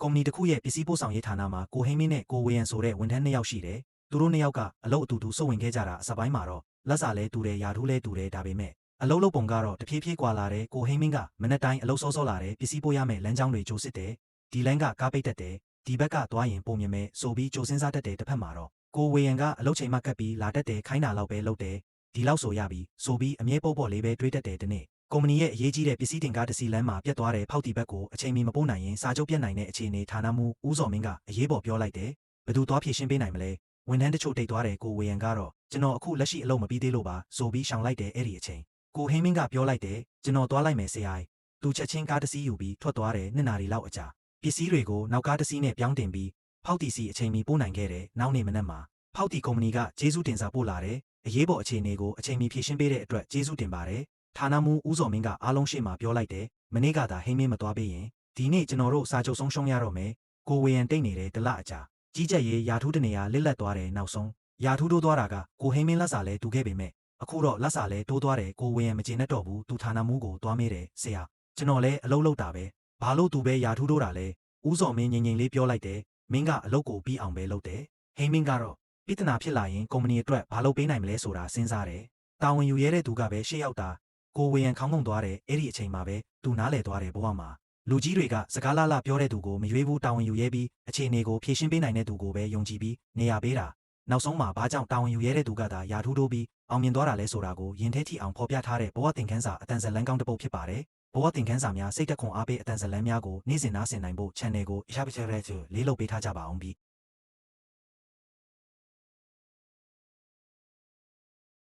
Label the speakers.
Speaker 1: ကုမ္ပဏီတစ်ခုရဲ့ပစ္စည်းပို့ဆောင်ရေးဌာနမှာကိုဟိမင်းနဲ့ကိုဝေယံဆိုတဲ့ဝန်ထမ်း2ယောက်ရှိတယ်သူတို့2ယောက်ကအလုပ်အတူတူစုဝင်ခဲ့ကြတာအစပိုင်းမှာတော့လက်စာလဲတူတယ်ယာထူးလဲတူတယ်ဒါပေမဲ့အလုပ်လုပ်ပုံကတော့တဖြည်းဖြည်းကွာလာတယ်ကိုဟိမင်းကမနက်တိုင်းအလုပ်စောစောလာတယ်ပစ္စည်းပို့ရမယ်လမ်းကြောင်းတွေကြိုစစ်တယ်ဒီလမ်းကကားပိတ်တတ်တယ်ဒီဘက်ကသွားရင်ပုံမြင်မဲ့ဆိုပြီးကြိုစင်းစားတတ်တယ်တစ်ဖက်မှာတော့ကိုဝေယံကအလုပ်ချိန်မှကပ်ပြီးလာတတ်တယ်ခိုင်းတာလောက်ပဲလုပ်တယ်ဒီလောက်ဆိုရပြီဆိုပြီးအမြဲပေါ့ပေါ့လေးပဲတွေးတတ်တယ်ဒီနေ့ကုမ္ပဏီရဲ့အရေးကြီးတဲ့ပစ္စည်းတင်ကားတစ်စီးလမ်းမှာပြတ်သွားတယ်ဖောက်တီဘက်ကိုအချိန်မီမပို့နိုင်ရင်စာချုပ်ပြတ်နိုင်တဲ့အခြေအနေဌာနမှူးဦးစော်မင်းကအရေးပေါ်ပြောလိုက်တယ်ဘယ်သူသွားဖြေရှင်းပေးနိုင်မလဲဝန်ထမ်းတချို့တိတ်သွားတယ်ကိုဝေယံကတော့ကျွန်တော်အခုလက်ရှိအလုပ်မပြီးသေးလို့ပါဆိုပြီးရှောင်လိုက်တယ်အဲ့ဒီအချိန်ကိုဟိမင်းကပြောလိုက်တယ်ကျွန်တော်သွားလိုက်မယ်ဆရာသူချက်ချင်းကားတစ်စီးယူပြီးထွက်သွားတယ်2နာရီလောက်အကြာပစ္စည်းတွေကိုနောက်ကားတစ်စီးနဲ့ပြောင်းတင်ပြီးဖောက်တီစီအချိန်မီပို့နိုင်ခဲ့တယ်နောက်နေ့မနက်မှာဖောက်တီကုမ္ပဏီကကျေးဇူးတင်စာပို့လာတယ်အရေးပေါ်အခြေအနေကိုအချိန်မီဖြေရှင်းပေးတဲ့အတွက်ကျေးဇူးတင်ပါတယ်ဌာနမှူးဦးစော်မင်းကအားလုံးရှေ့မှာပြောလိုက်တယ်မနေ့ကသာဟိမင်းမသွားပေးရင်ဒီနေ့ကျွန်တော်တို့စာချုပ်ဆုံးရှုံးရတော့မယ်ကိုဝေယံတိတ်နေတယ်တလအကြာကြီးကြပ်ရေးယာထူးတနေရာလစ်လက်သွားတယ်နောက်ဆုံးယာထူးတိုးသွားတာကကိုဟိမင်းလက်စာလဲတူခဲ့ပေမဲ့အခုတော့လက်စာလဲတိုးသွားတယ်ကိုဝေယံမကျေနပ်တော့ဘူးသူဌာနမှူးကိုသွားမေးတယ်ဆရာကျွန်တော်လဲအလုပ်လုပ်တာပဲဘာလို့သူပဲယာထူးတိုးတာလဲဦးစော်မင်းငြိမ်ငြိမ်လေးပြောလိုက်တယ်မင်းကအလုပ်ကိုပြီးအောင်ပဲလုပ်တယ်ဟိမင်းကတော့ပြဿနာဖြစ်လာရင်ကုမ္ပဏီအတွက်ဘာလုပ်ပေးနိုင်မလဲဆိုတာစဉ်းစားတယ်တာဝန်ယူရတဲ့သူကပဲရှေ့ရောက်တာကိုဝေယံခေါင်းငုံသွားတယ်အဲ့ဒီအချိန်မှာပဲသူနားလဲသွားတယ်ဘဝမှာလူကြီးတွေကစကားလာပြောတဲ့သူကိုမရွေးဘူးတာဝန်ယူရဲပြီးအခြေအနေကိုဖြေရှင်းပေးနိုင်တဲ့သူကိုပဲယုံကြည်ပြီးနေရာပေးတာနောက်ဆုံးမှာဘာကြောင့်တာဝန်ယူရဲတဲ့သူကသာယာထူးတိုးပြီးအောင်မြင်သွားတာလဲဆိုတာကိုယင်ထဲထိအောင်ဖော်ပြထားတဲ့ဘဝသင်ခန်းစာအတန်ဇလန်းကောင်းတစ်ပုဒ်ဖြစ်ပါတယ်ဘဝသင်ခန်းစာများစိတ်သက်ခွန်အားပေးအတန်ဇလန်းများကိုနေ့စဉ်နားဆင်နိုင်ဖို့ channel ကို subscribe လေးလုပ်ပေးထားကြပါအောင်